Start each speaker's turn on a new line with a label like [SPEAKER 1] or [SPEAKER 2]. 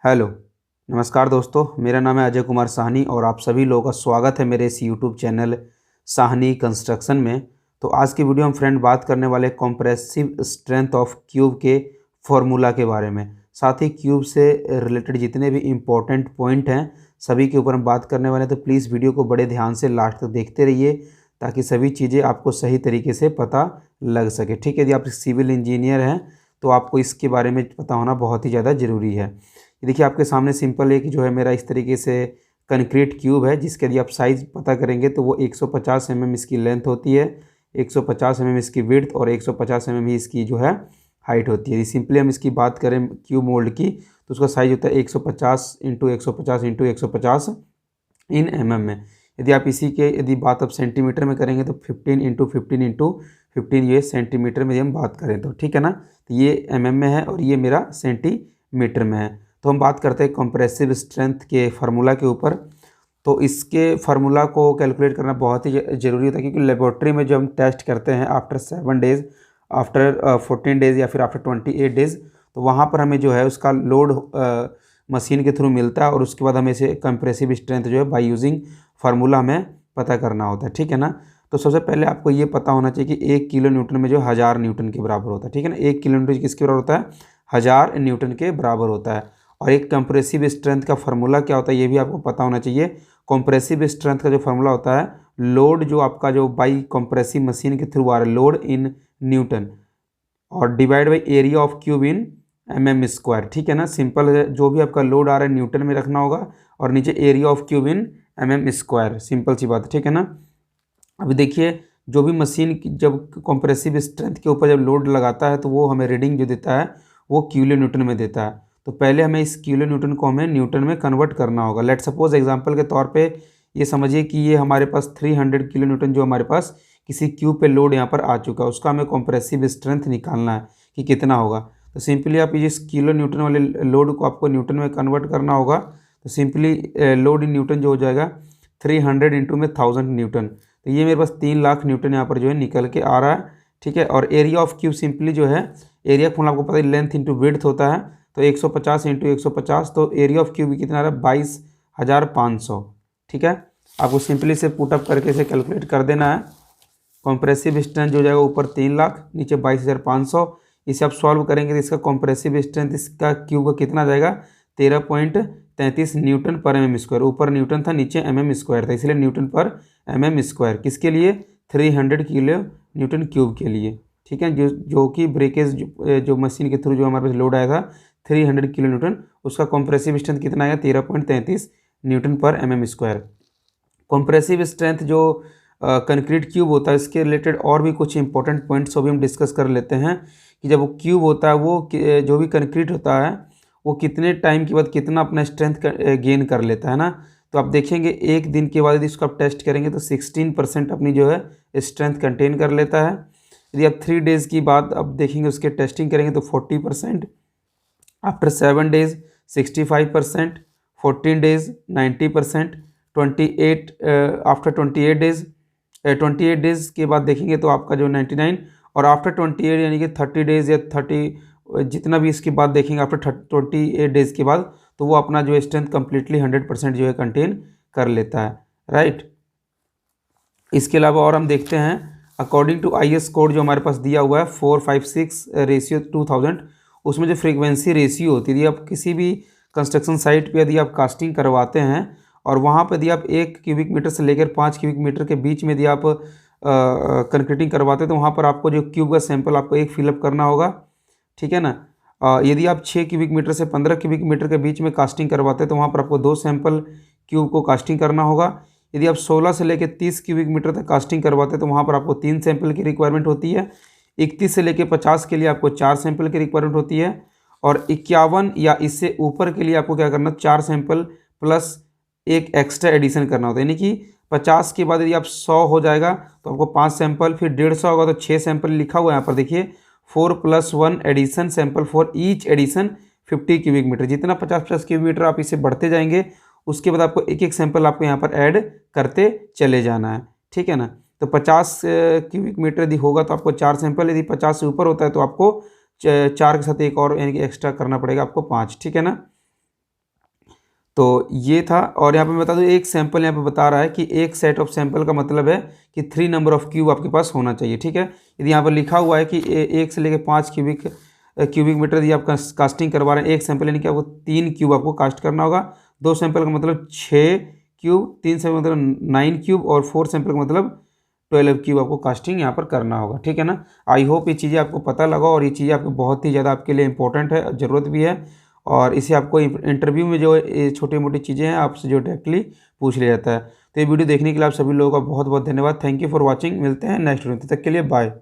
[SPEAKER 1] Hello. नमस्कार दोस्तों, मेरा नाम है अजय कुमार साहनी और आप सभी लोगों का स्वागत है मेरे इस यूट्यूब चैनल साहनी कंस्ट्रक्शन में। तो आज की वीडियो हम फ्रेंड बात करने वाले कंप्रेसिव स्ट्रेंथ ऑफ क्यूब के फॉर्मूला के बारे में, साथ ही क्यूब से रिलेटेड जितने भी इम्पोर्टेंट पॉइंट हैं सभी के ऊपर हम बात करने वाले हैं। तो प्लीज़ वीडियो को बड़े ध्यान से लास्ट तक देखते रहिए ताकि सभी चीज़ें आपको सही तरीके से पता लग सके। ठीक है, यदि आप सिविल इंजीनियर हैं तो आपको इसके बारे में पता होना बहुत ही ज़्यादा ज़रूरी है। ये देखिए आपके सामने सिंपल एक जो है मेरा इस तरीके से कंक्रीट क्यूब है, जिसके यदि आप साइज़ पता करेंगे तो वो 150 mm इसकी लेंथ होती है, 150 mm इसकी विड्थ और 150 mm ही इसकी जो है हाइट होती है। यदि सिंपली हम इसकी बात करें क्यूब मोल्ड की तो उसका साइज़ होता है 150 इंटू 150 इंटू 150 इन mm में। यदि आप इसी के यदि बात अब सेंटीमीटर में करेंगे तो 15 इंटू 15 इंटू 15 ये सेंटीमीटर में यदि हम बात करें तो ठीक है ना। तो ये mm में है और ये मेरा सेंटीमीटर में है। तो हम बात करते हैं कंप्रेसिव स्ट्रेंथ के फार्मूला के ऊपर। तो इसके फार्मूला को कैलकुलेट करना बहुत ही ज़रूरी होता है, क्योंकि लेबोरेटरी में जो हम टेस्ट करते हैं आफ्टर 7 डेज़, आफ्टर 14 डेज़ या फिर आफ्टर 28 डेज़, तो वहाँ पर हमें जो है उसका लोड मशीन के थ्रू मिलता है और उसके बाद हमें इसे कंप्रेसिव स्ट्रेंथ जो है बाय यूजिंग फार्मूला हमें पता करना होता है। ठीक है ना। तो सबसे पहले आपको ये पता होना चाहिए कि 1 किलो न्यूटन में जो 1000 न्यूटन के बराबर होता है। ठीक है ना, 1 किलो न्यूटन किसके बराबर होता है? 1000 न्यूटन के बराबर होता है। और एक कंप्रेसिव स्ट्रेंथ का फार्मूला क्या होता है ये भी आपको पता होना चाहिए। कंप्रेसिव स्ट्रेंथ का जो फार्मूला होता है, लोड जो आपका जो बाई कंप्रेसिव मशीन के थ्रू आ रहा है लोड इन न्यूटन और divide by area of cube in mm square. ठीक है ना, सिंपल है, जो भी आपका लोड आ रहा है न्यूटन में रखना होगा और नीचे area of cube in mm square, simple सी बात है। ठीक है ना। अभी देखिए जो भी मशीन जब कंप्रेसिव स्ट्रेंथ के ऊपर जब लोड लगाता है तो वो हमें रीडिंग जो देता है वो किलो न्यूटन में देता है। तो पहले हमें इस किलो न्यूटन को हमें न्यूटन में कन्वर्ट करना होगा। लेट सपोज एग्जांपल के तौर पे ये समझिए कि ये हमारे पास 300 किलो न्यूटन जो हमारे पास किसी क्यूब पे लोड यहाँ पर आ चुका है, उसका हमें कंप्रेसिव स्ट्रेंथ निकालना है कि कितना होगा। तो सिंपली आप इस किलो न्यूटन वाले लोड को आपको न्यूटन में कन्वर्ट करना होगा। तो सिंपली लोड इन न्यूटन जो हो जाएगा 300 इंटू में 1000 न्यूटन। तो ये मेरे पास 3 लाख न्यूटन यहाँ पर जो है निकल के आ रहा है। ठीक है, और एरिया ऑफ क्यूब सिंपली जो है एरिया फॉर्मूला आपको पता है लेंथ इंटू विड्थ होता है, तो 150 इंटू 150, तो एरिया ऑफ क्यूब कितना आ रहा है 22,500। ठीक है, आपको सिंपली से पुटअप करके इसे कैलकुलेट कर देना है। कॉम्प्रेसिव स्ट्रेंथ जो हो जाएगा ऊपर 3 लाख नीचे 22,500। इसे आप सॉल्व करेंगे तो इसका कॉम्प्रेसिव स्ट्रेंथ इसका क्यूब का कितना आ जाएगा 13.33 न्यूटन पर mm स्क्वायर। ऊपर न्यूटन था नीचे mm स्क्वायर था, इसलिए न्यूटन पर mm स्क्वायर किसके लिए 300 किलो न्यूटन क्यूब के लिए। ठीक है, जो कि ब्रेकेज जो मशीन के थ्रू जो हमारे पास लोड आया था 300 किलो न्यूटन, उसका कॉम्प्रेसिव स्ट्रेंथ कितना आएगा 13.33 न्यूटन पर mm स्क्वायर। कॉम्प्रेसिव स्ट्रेंथ जो कंक्रीट क्यूब होता है इसके रिलेटेड और भी कुछ इंपॉर्टेंट पॉइंट्स अभी हम डिस्कस कर लेते हैं कि जब वो क्यूब होता है वो जो भी कंक्रीट होता है वो कितने टाइम के बाद कितना अपना स्ट्रेंथ गेन कर लेता है ना। तो आप देखेंगे एक दिन के बाद यदि इसको आप टेस्ट करेंगे तो 16% अपनी जो है स्ट्रेंथ कंटेन कर लेता है। यदि आप 3 डेज़ की बात आप देखेंगे उसके टेस्टिंग करेंगे तो 40%, after 7 days 65%, 14 days 90%, 28 after 28 days के बाद देखेंगे तो आपका जो 99, और आफ्टर 28 यानी कि 30 डेज़ या 30 जितना भी इसके बाद देखेंगे आफ्टर 28 डेज़ के बाद तो वो अपना जो स्ट्रेंथ कम्प्लीटली 100% जो है कंटेन कर लेता है। राइट, इसके अलावा और हम देखते हैं अकॉर्डिंग टू IS कोड जो हमारे पास दिया हुआ है 456/2000, उसमें जो फ्रीक्वेंसी रेशियो होती है, यदि आप किसी भी कंस्ट्रक्शन साइट पे यदि आप कास्टिंग करवाते हैं और वहाँ पर यदि आप 1 क्यूबिक मीटर से लेकर 5 क्यूबिक मीटर के बीच में यदि आप कंक्रीटिंग करवाते हैं तो वहाँ पर आपको जो क्यूब का सैंपल आपको एक फिलअप करना होगा। ठीक है ना। यदि आप 6 क्यूबिक मीटर से 15 क्यूबिक मीटर के बीच में कास्टिंग करवाते हैं तो वहाँ पर आपको 2 सैंपल क्यूब को कास्टिंग करना होगा। यदि आप 16 से लेकर 30 क्यूबिक मीटर तक कास्टिंग करवाते हैं तो वहाँ पर आपको 3 सैंपल की रिक्वायरमेंट होती है। 31 से लेकर 50 के लिए आपको 4 सैंपल की रिक्वायरमेंट होती है, और 51 या इससे ऊपर के लिए आपको क्या करना 4 सैंपल प्लस एक एक्स्ट्रा एडिशन करना होता है। यानी कि 50 के बाद यदि आप 100 हो जाएगा तो आपको 5 सैंपल, फिर 150 होगा तो 6 सैंपल लिखा हुआ है यहाँ पर देखिए 4+1 addition sample for each addition 50 cubic metre. जितना 50-50 क्यूबिक मीटर आप इसे बढ़ते जाएंगे उसके बाद आपको एक एक सैंपल आपको यहाँ पर ऐड करते चले जाना है। ठीक है ना। तो 50 क्यूबिक मीटर यदि होगा तो आपको 4 सैंपल, यदि 50 से ऊपर होता है तो आपको 4 के साथ एक और यानी कि एक्स्ट्रा करना पड़ेगा आपको 5। ठीक है ना। तो ये था। और यहाँ पे मैं बता दूँ, एक सैंपल यहाँ पे बता रहा है कि एक सेट ऑफ सैंपल का मतलब है कि 3 नंबर ऑफ क्यूब आपके पास होना चाहिए, ठीक है। यदि यहाँ पर लिखा हुआ है कि 1 से लेकर 5 क्यूबिक मीटर यदि आप कास्टिंग करवा रहे हैं एक सैंपल, यानी कि आपको 3 क्यूब आपको कास्ट करना होगा। 2 सैंपल का मतलब 6 क्यूब, 3 सैंपल का मतलब 9 क्यूब और 4 सैंपल का मतलब 12 क्यूब आपको कास्टिंग यहाँ पर करना होगा, ठीक है ना। आई होप ये चीज़ें आपको पता लगा और ये चीज़ें आपको बहुत ही ज़्यादा आपके लिए इंपॉर्टेंट है, ज़रूरत भी है। और इसे आपको इंटरव्यू में जो छोटी मोटी चीज़ें हैं आपसे जो डायरेक्टली पूछ लिया जाता है। तो ये वीडियो देखने के लिए आप सभी लोगों का बहुत बहुत धन्यवाद। Thank you for watching. मिलते हैं नेक्स्ट वीडियो, तब तक के लिए बाय।